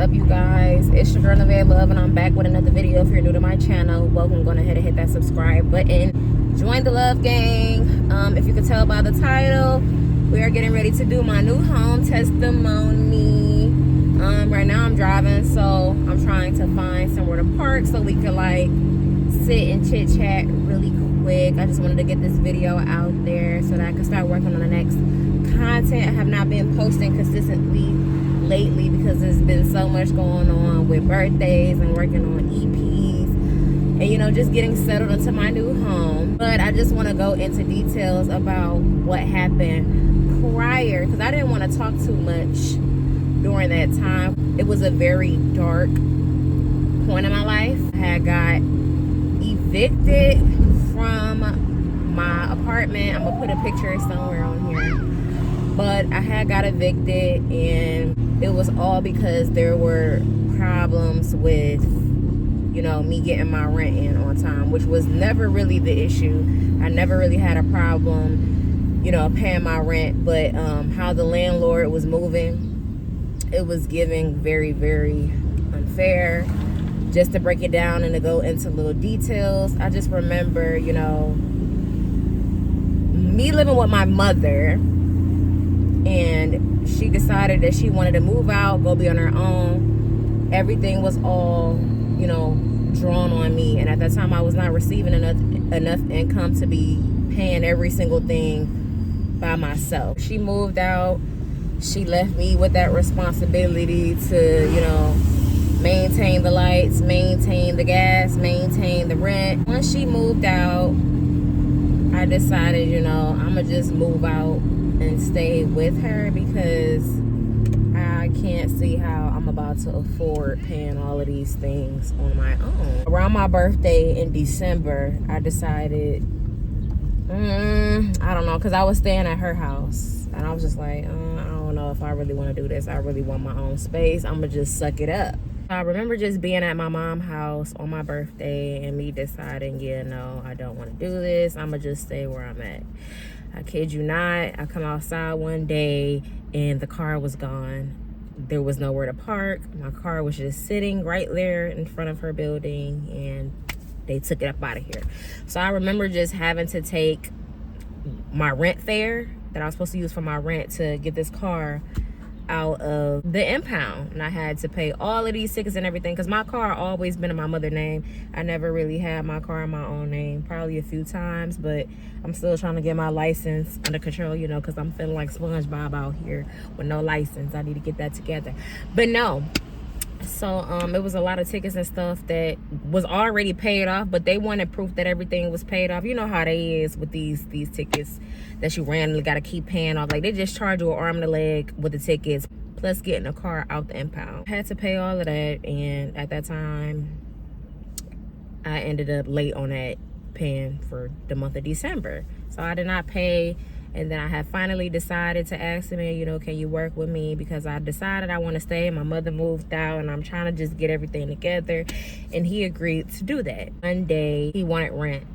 up, you guys? It's your girl Nevaeh Love, and I'm back with another video. If you're new to my channel, welcome. Go ahead and hit that subscribe button. Join the love gang. If you can tell by the title, we are getting ready to do my new home testimony. Right now I'm driving, so I'm trying to find somewhere to park so we can like sit and chit chat really quick. I just wanted to get this video out there so that I can start working on the next content. I have not been posting consistently lately because there's been so much going on with birthdays and working on EPs and, you know, just getting settled into my new home. But I just want to go into details about what happened prior, because I didn't want to talk too much during that time. It was a very dark point in my life. I had got evicted from my apartment. I'm gonna put a picture somewhere on here, but I had got evicted, and it was all because there were problems with, you know, me getting my rent in on time, which was never really the issue. I never really had a problem, you know, paying my rent, but how the landlord was moving, it was giving very, very unfair. Just to break it down and to go into little details, I just remember, you know, me living with my mother, and she decided that she wanted to move out, go be on her own. Everything was all, you know, drawn on me, and at that time I was not receiving enough income to be paying every single thing by myself. She moved out. She left me with that responsibility to, you know, maintain the lights, maintain the gas, maintain the rent. Once she moved out, I decided, you know, I'm gonna just move out and stay with her, because I can't see how I'm about to afford paying all of these things on my own. Around my birthday in December, I decided, I don't know, because I was staying at her house, and I was just like, I don't know if I really want to do this. I really want my own space. I'm gonna just suck it up. I remember just being at my mom's house on my birthday and me deciding, yeah, no, I don't want to do this. I'm going to just stay where I'm at. I kid you not. I come outside one day and the car was gone. There was nowhere to park. My car was just sitting right there in front of her building, and they took it up out of here. So I remember just having to take my rent fare that I was supposed to use for my rent to get this car out of the impound, and I had to pay all of these tickets and everything, because my car always been in my mother's name. I never really had my car in my own name, probably a few times, but I'm still trying to get my license under control, you know, because I'm feeling like SpongeBob out here with no license. I need to get that together. But no, so it was a lot of tickets and stuff that was already paid off, but they wanted proof that everything was paid off. You know how they is with these tickets that you randomly got to keep paying off. Like, they just charge you an arm and a leg with the tickets, plus getting a car out the impound. I had to pay all of that, and at that time I ended up late on that paying for the month of December. So I did not pay. And then I had finally decided to ask him, you know, can you work with me? Because I decided I want to stay. My mother moved out, and I'm trying to just get everything together. And he agreed to do that. One day, he wanted rent,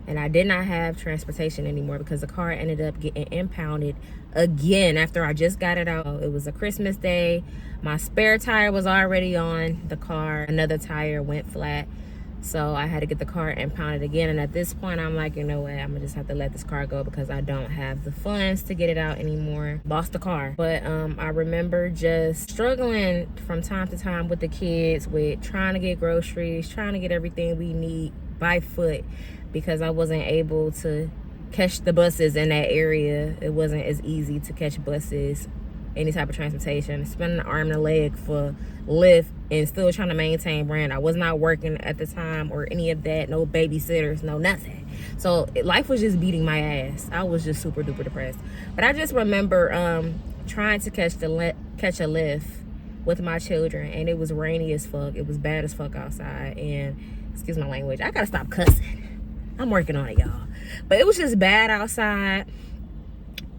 and I did not have transportation anymore because the car ended up getting impounded again after I just got it out. It was a Christmas day. My spare tire was already on the car. Another tire went flat. So I had to get the car impounded again. And at this point, I'm like, you know what? I'm gonna just have to let this car go because I don't have the funds to get it out anymore. Lost the car. But I remember just struggling from time to time with the kids, with trying to get groceries, trying to get everything we need by foot, because I wasn't able to catch the buses in that area. It wasn't as easy to catch buses, any type of transportation. Spending an arm and a leg for Lyft and still trying to maintain brand. I was not working at the time or any of that. No babysitters, no nothing. So life was just beating my ass. I was just super duper depressed. But I just remember trying to catch a Lyft with my children, and it was rainy as fuck. It was bad as fuck outside, and excuse my language, I gotta stop cussing. I'm working on it, y'all. But it was just bad outside.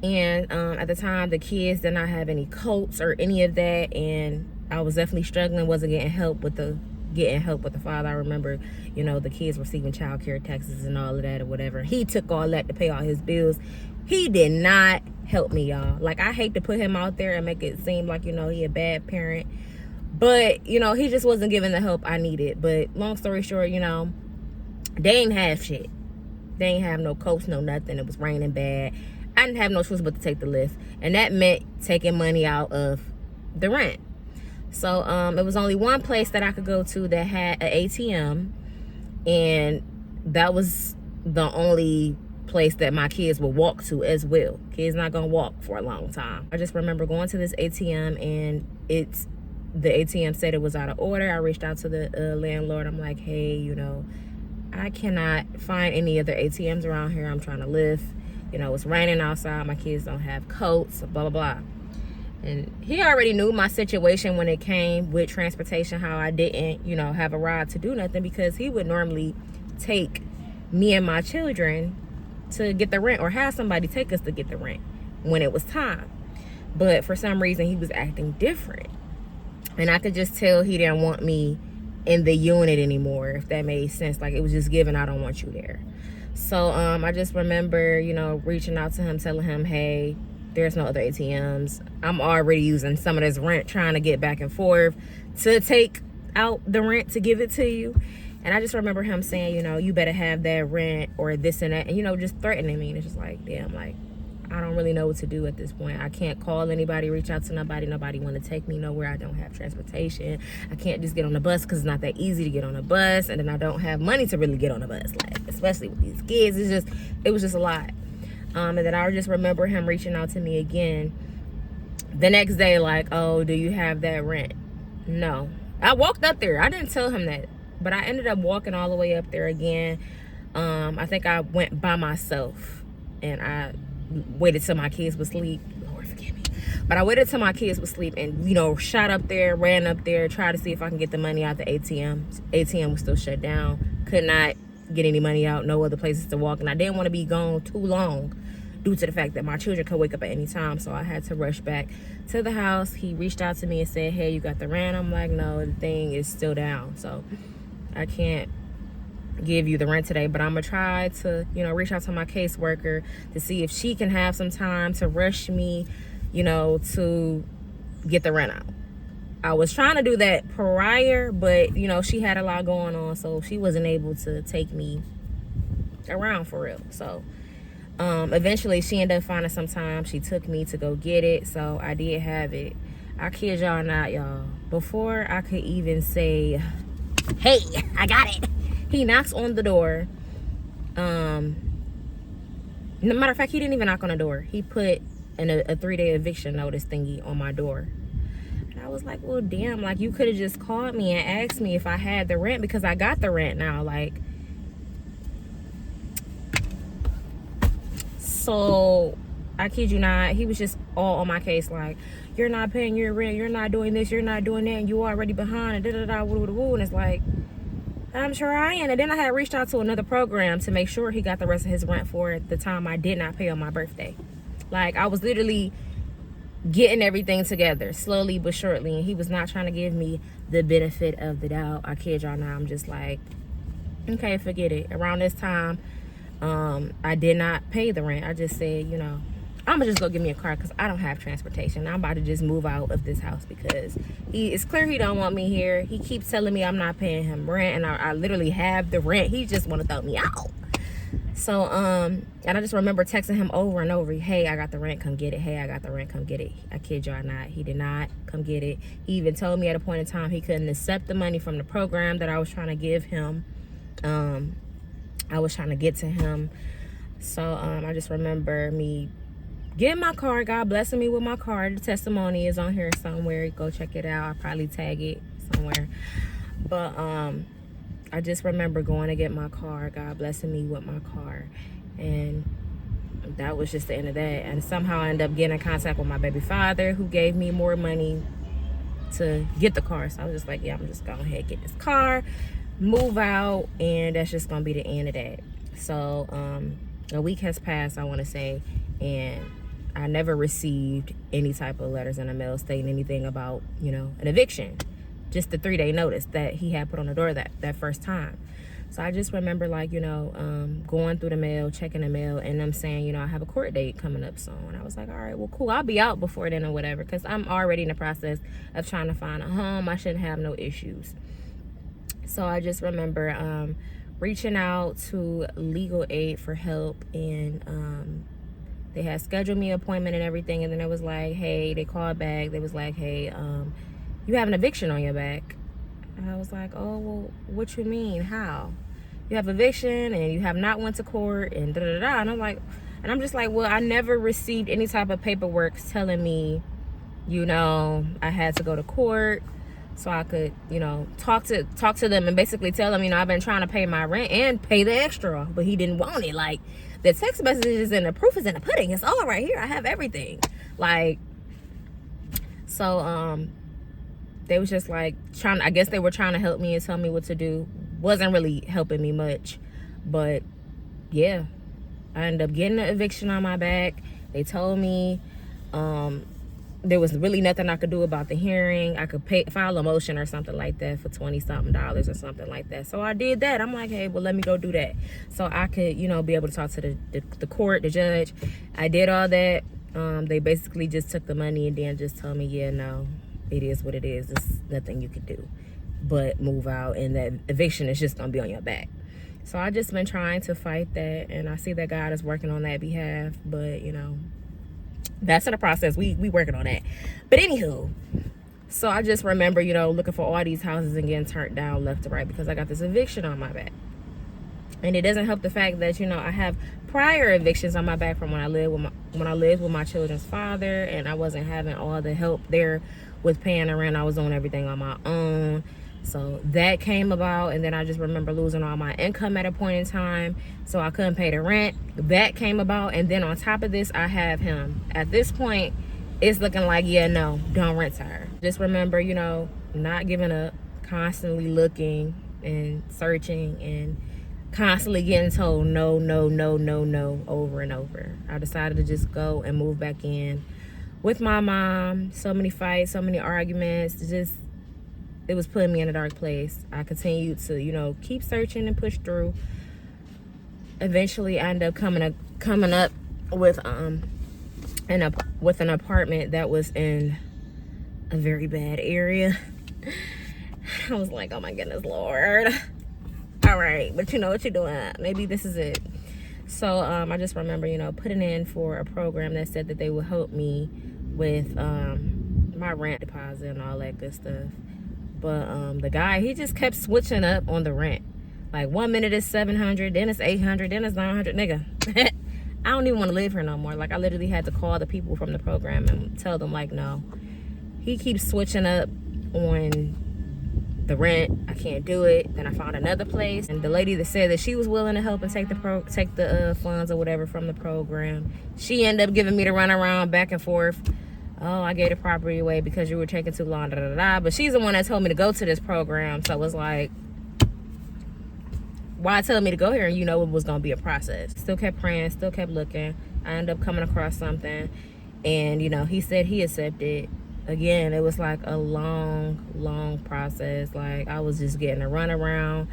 And at the time, the kids did not have any coats or any of that, and I was definitely struggling. Wasn't getting help with the father. I remember, you know, the kids receiving child care taxes and all of that or whatever. He took all that to pay all his bills. He did not help me, y'all. Like, I hate to put him out there and make it seem like, you know, he a bad parent, But, you know, he just wasn't giving the help I needed. But long story short, you know, they ain't have shit. They ain't have no coats, no nothing. It was raining bad. I didn't have no choice but to take the lift. And that meant taking money out of the rent. So it was only one place that I could go to that had an ATM. And that was the only place that my kids would walk to as well. Kids not gonna walk for a long time. I just remember going to this ATM, and the ATM said it was out of order. I reached out to the landlord. I'm like, hey, you know, I cannot find any other ATMs around here. I'm trying to lift. You know, it's raining outside. My kids don't have coats, blah, blah, blah. And he already knew my situation when it came with transportation, how I didn't, you know, have a ride to do nothing, because he would normally take me and my children to get the rent, or have somebody take us to get the rent when it was time. But for some reason, he was acting different. And I could just tell he didn't want me in the unit anymore, if that made sense. Like, it was just given, I don't want you there. So I just remember, you know, reaching out to him, telling him, hey, there's no other ATMs. I'm already using some of this rent, trying to get back and forth to take out the rent to give it to you. And I just remember him saying, you know, you better have that rent or this and that. And, you know, just threatening me. And it's just like, damn, like, I don't really know what to do at this point. I can't call anybody, reach out to nobody. Nobody want to take me nowhere. I don't have transportation. I can't just get on the bus, because it's not that easy to get on a bus. And then I don't have money to really get on a bus, like, especially with these kids. It was just a lot. And then I just remember him reaching out to me again the next day, like, oh, do you have that rent? No. I walked up there. I didn't tell him that, but I ended up walking all the way up there again. I think I went by myself, and I waited till my kids would sleep. Lord forgive me. But I waited till my kids would sleep, and, you know, shot up there, ran up there, tried to see if I can get the money out the ATM. ATM was still shut down. Could not get any money out, no other places to walk. And I didn't want to be gone too long due to the fact that my children could wake up at any time. So I had to rush back to the house. He reached out to me and said, hey, you got the rent? I'm like, no, the thing is still down. So I can't give you the rent today, but I'm gonna try to, you know, reach out to my caseworker to see if she can have some time to rush me, you know, to get the rent out. I was trying to do that prior, but, you know, she had a lot going on, so she wasn't able to take me around for real. So eventually she ended up finding some time. She took me to go get it, so I did have it. I kid y'all not, y'all. Before I could even say, hey, I got it, he knocks on the door. No matter of fact, he didn't even knock on the door. He put a 3-day eviction notice thingy on my door. And I was like, well, damn, like, you could have just called me and asked me if I had the rent, because I got the rent now. Like, so I kid you not, he was just all on my case, like, you're not paying your rent, you're not doing this, you're not doing that, and you already behind, and da-da-da, woo-woo-woo. And it's like, I'm sure I am. And then I had reached out to another program to make sure he got the rest of his rent for the time I did not pay on my birthday. Like, I was literally getting everything together slowly but surely, and he was not trying to give me the benefit of the doubt. I kid y'all now, I'm just like, okay, forget it. Around this time, I did not pay the rent. I just said, you know, I'm gonna just go get me a car, because I don't have transportation. I'm about to just move out of this house, because it's clear he don't want me here. He keeps telling me I'm not paying him rent, and I literally have the rent. He just want to throw me out. So and I just remember texting him over and over, hey, I got the rent, come get it. Hey, I got the rent, come get it. I kid y'all not, he did not come get it. He even told me at a point in time he couldn't accept the money from the program that I was trying to give him. I was trying to get to him. So I just remember me getting my car, God blessing me with my car. The testimony is on here somewhere. Go check it out. I'll probably tag it somewhere. But I just remember going to get my car, God blessing me with my car. And that was just the end of that. And somehow I ended up getting in contact with my baby father, who gave me more money to get the car. So I was just like, yeah, I'm just going ahead and get this car, move out, and that's just going to be the end of that. So a week has passed, I want to say, and I never received any type of letters in the mail stating anything about, you know, an eviction. Just the 3-day notice that he had put on the door that first time. So I just remember, like, going through the mail, checking the mail, and them saying, I have a court date coming up soon. I was like, all right, well, cool. I'll be out before then or whatever, because I'm already in the process of trying to find a home. I shouldn't have no issues. So I just remember reaching out to legal aid for help, and they had scheduled me an appointment and everything, and then it was like, hey, they called back. They was like, hey, you have an eviction on your back. And I was like, oh, well, what you mean? How? You have eviction and you have not went to court and da-da-da-da. And I'm just like, well, I never received any type of paperwork telling me, I had to go to court so I could, talk to them and basically tell them, I've been trying to pay my rent and pay the extra, but he didn't want it. Like, the text messages and the proof is in the pudding. It's all right here. I have everything. They was just like I guess they were trying to help me and tell me what to do. Wasn't really helping me much, but yeah, I ended up getting an eviction on my back. They told me there was really nothing I could do about the hearing. I could file a motion or something like that for $20-something or something like that. So I did that. I'm like, hey, well, let me go do that so I could, be able to talk to the court, the judge. I did all that. They basically just took the money and then just told me, yeah, no, it is what it is. There's nothing you could do but move out, and that eviction is just gonna be on your back. So I just been trying to fight that, and I see that God is working on that behalf, but that's in the process. We working on that. But anywho, so I just remember, looking for all these houses and getting turned down left to right because I got this eviction on my back. And it doesn't help the fact that, I have prior evictions on my back from when I lived with my children's father, and I wasn't having all the help there with paying the rent. I was doing everything on my own. So that came about, and then I just remember losing all my income at a point in time, so I couldn't pay the rent. That came about, and then on top of this, I have him. At this point, it's looking like, yeah, no, don't rent to her. Just remember, not giving up, constantly looking and searching and constantly getting told no, no, no, no, no, over and over. I decided to just go and move back in with my mom. So many fights, so many arguments, it was putting me in a dark place. I continued to, keep searching and push through. Eventually, I ended up coming up with an apartment that was in a very bad area. I was like, oh my goodness, Lord. All right, but you know what you're doing. Maybe this is it. So I just remember, putting in for a program that said that they would help me with my rent deposit and all that good stuff. But the guy, he just kept switching up on the rent. Like 1 minute it's $700, then it's $800, then it's $900. Nigga, I don't even want to live here no more. Like, I literally had to call the people from the program and tell them, like, no. He keeps switching up on the rent. I can't do it. Then I found another place, and the lady that said that she was willing to help and take the funds or whatever from the program, she ended up giving me the runaround back and forth. Oh, I gave the property away because you were taking too long, da da da. But she's the one that told me to go to this program, so it was like, why tell me to go here and it was gonna be a process? Still kept praying, still kept looking. I ended up coming across something, and he said he accepted. Again, it was like a long process. Like, I was just getting a runaround.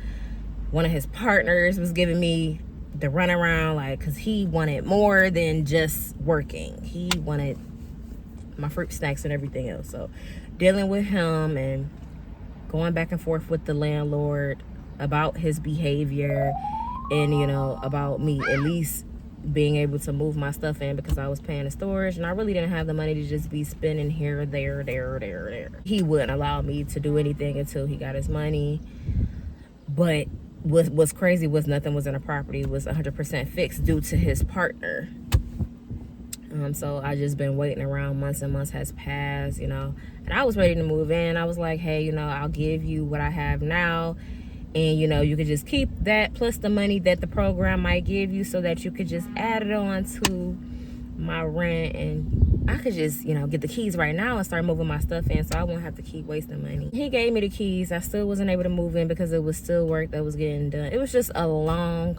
One of his partners was giving me the runaround, like, because he wanted more than just working. He wanted my fruit snacks and everything else. So dealing with him and going back and forth with the landlord about his behavior, and about me at least being able to move my stuff in because I was paying the storage, and I really didn't have the money to just be spending here, there. He wouldn't allow me to do anything until he got his money. But what's crazy was nothing was in the property. It was 100% fixed due to his partner. So I just been waiting around. Months and months has passed, and I was ready to move in. I was like, hey, I'll give you what I have now, and you could just keep that plus the money that the program might give you, so that you could just add it on to my rent, and I could just get the keys right now and start moving my stuff in, so I won't have to keep wasting money. He gave me the keys. I still wasn't able to move in because it was still work that was getting done. It was just a long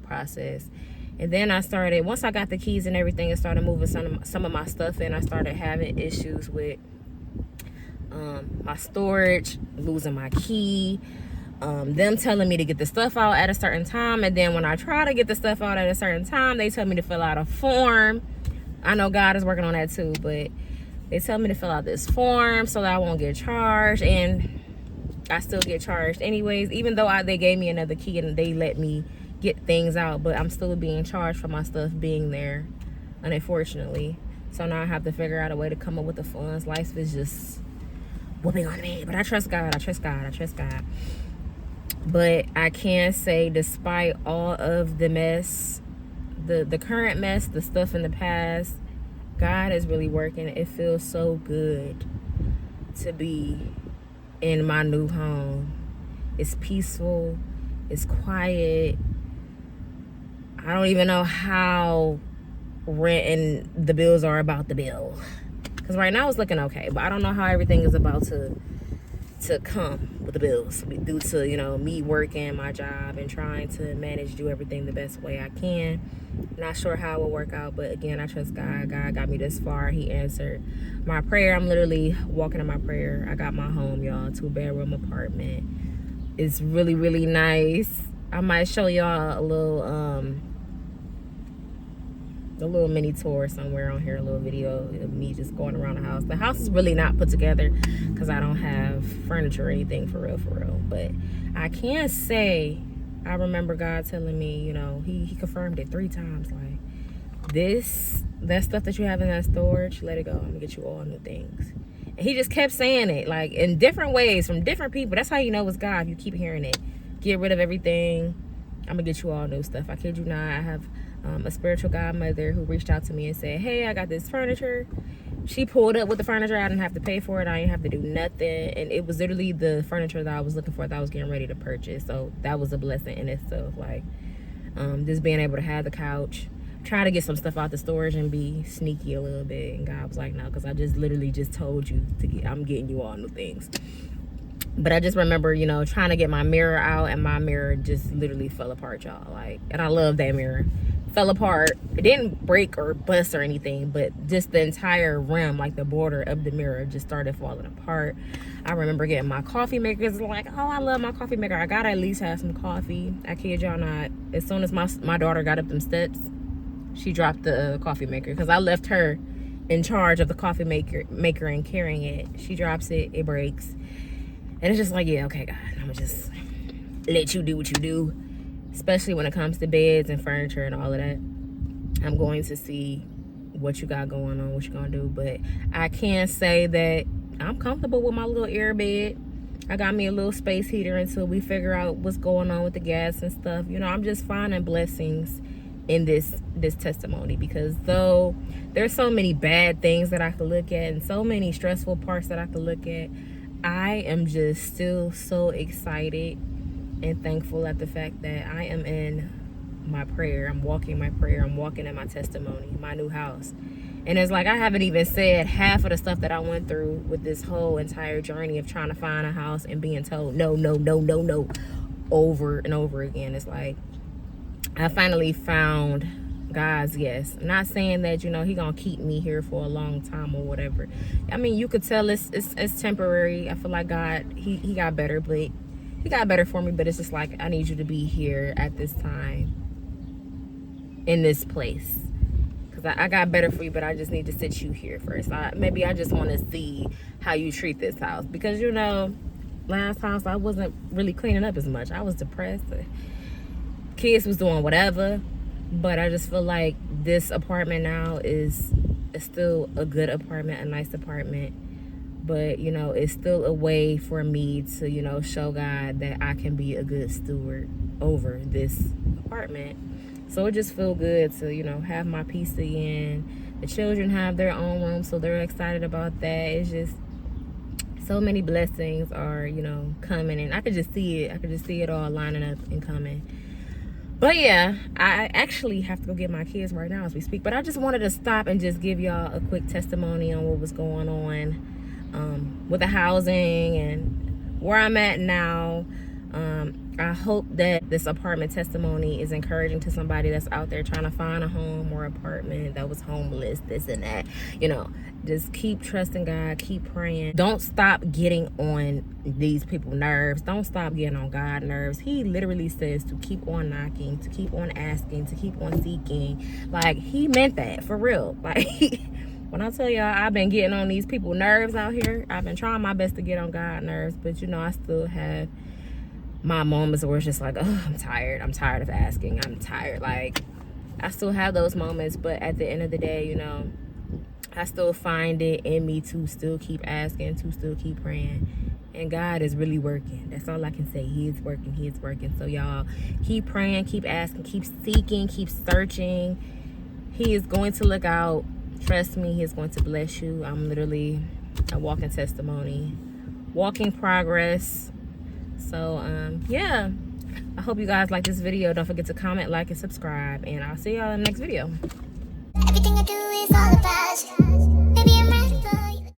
process. And then once I got the keys and everything and started moving some of my stuff in, I started having issues with my storage, losing my key. them telling me to get the stuff out at a certain time, and then when I try to get the stuff out at a certain time, they tell me to fill out a form. I know God is working on that too, but they tell me to fill out this form so that I won't get charged, and I still get charged anyways, even though they gave me another key and they let me get things out, but I'm still being charged for my stuff being there, unfortunately. So now I have to figure out a way to come up with the funds. Life is just whooping on me, but I trust God. I trust God. I trust God. But I can say, despite all of the mess, the current mess, the stuff in the past, God is really working. It feels so good to be in my new home. It's peaceful. It's quiet. I don't even know how rent and the bills are about the bill. Because right now it's looking okay, but I don't know how everything is about to come with the bills due to, you know, me working my job and trying to do everything the best way I can. Not sure how it will work out, but again, I trust God. God got me this far. He answered my prayer. I'm literally walking in my prayer. I got my home, y'all, 2-bedroom apartment. It's really, really nice. I might show y'all a little mini tour somewhere on here, a little video of me just going around the house. The house is really not put together because I don't have furniture or anything for real. But I can say, I remember God telling me, you know, he confirmed it 3 times. Like, that stuff that you have in that storage, let it go. I'm gonna get you all new things. And he just kept saying it, like, in different ways from different people. That's how you know it's God. You keep hearing it. Get rid of everything. I'm gonna get you all new stuff. I kid you not. I have a spiritual godmother who reached out to me and said, hey, I got this furniture. She pulled up with the furniture. I didn't have to pay for it. I didn't have to do nothing. And it was literally the furniture that I was looking for, that I was getting ready to purchase. So that was a blessing in itself. Like, just being able to have the couch, try to get some stuff out the storage and be sneaky a little bit. And God was like, no, because I just literally just told you I'm getting you all new things. But I just remember, you know, trying to get my mirror out, and my mirror just literally fell apart, y'all. Like, and I love that mirror. Fell apart. It didn't break or bust or anything, but just the entire rim, like the border of the mirror, just started falling apart. I remember getting my coffee maker. It's like, oh, I love my coffee maker. I gotta at least have some coffee. I kid y'all not. As soon as my daughter got up them steps, she dropped the coffee maker, because I left her in charge of the coffee maker and carrying it. She drops it, it breaks. And it's just like, yeah, okay, God, I'm gonna just let you do what you do, especially when it comes to beds and furniture and all of that. I'm going to see what you got going on, what you're gonna do. But I can say that I'm comfortable with my little air bed. I got me a little space heater until we figure out what's going on with the gas and stuff. You know, I'm just finding blessings in this testimony, because though there's so many bad things that I could look at and so many stressful parts that I could look at, I am just still so excited and thankful at the fact that I am in my prayer. I'm walking my prayer. I'm walking in my testimony, my new house. And it's like, I haven't even said half of the stuff that I went through with this whole entire journey of trying to find a house and being told no over and over again. It's like, I finally found God's yes. Not saying that, you know, he gonna keep me here for a long time or whatever. I mean, you could tell it's temporary. I feel like God, he got better, but he got better for me. But it's just like, I need you to be here at this time, in this place, because I got better for you, but I just need to sit you here first. Maybe I just want to see how you treat this house, because, you know, last house I wasn't really cleaning up as much. I was depressed. Kids was doing whatever. But I just feel like this apartment now is still a good apartment, a nice apartment. But, you know, it's still a way for me to, you know, show God that I can be a good steward over this apartment. So it just feels good to, you know, have my piece again. The children have their own room, so they're excited about that. It's just so many blessings are, you know, coming. And I could just see it. I could just see it all lining up and coming. But yeah, I actually have to go get my kids right now as we speak. But I just wanted to stop and just give y'all a quick testimony on what was going on with the housing and where I'm at now. I hope that this apartment testimony is encouraging to somebody that's out there trying to find a home or apartment, that was homeless, this and that. You know, just keep trusting God, keep praying. Don't stop getting on these people's nerves. Don't stop getting on God's nerves. He literally says to keep on knocking, to keep on asking, to keep on seeking. Like, he meant that for real. Like, when I tell y'all I've been getting on these people's nerves out here, I've been trying my best to get on God's nerves, but you know, I still have my moments where it's just like, oh, I'm tired of asking, I'm tired. Like, I still have those moments, but at the end of the day, you know, I still find it in me to still keep asking, to still keep praying, and God is really working. That's all I can say. He is working. So y'all keep praying, keep asking, keep seeking, keep searching. He is going to look out. Trust me, He is going to bless you. I'm literally a walking testimony, walking progress. So yeah, I hope you guys like this video. Don't forget to comment, like, and subscribe, and I'll see y'all in the next video. Everything I do is all about you.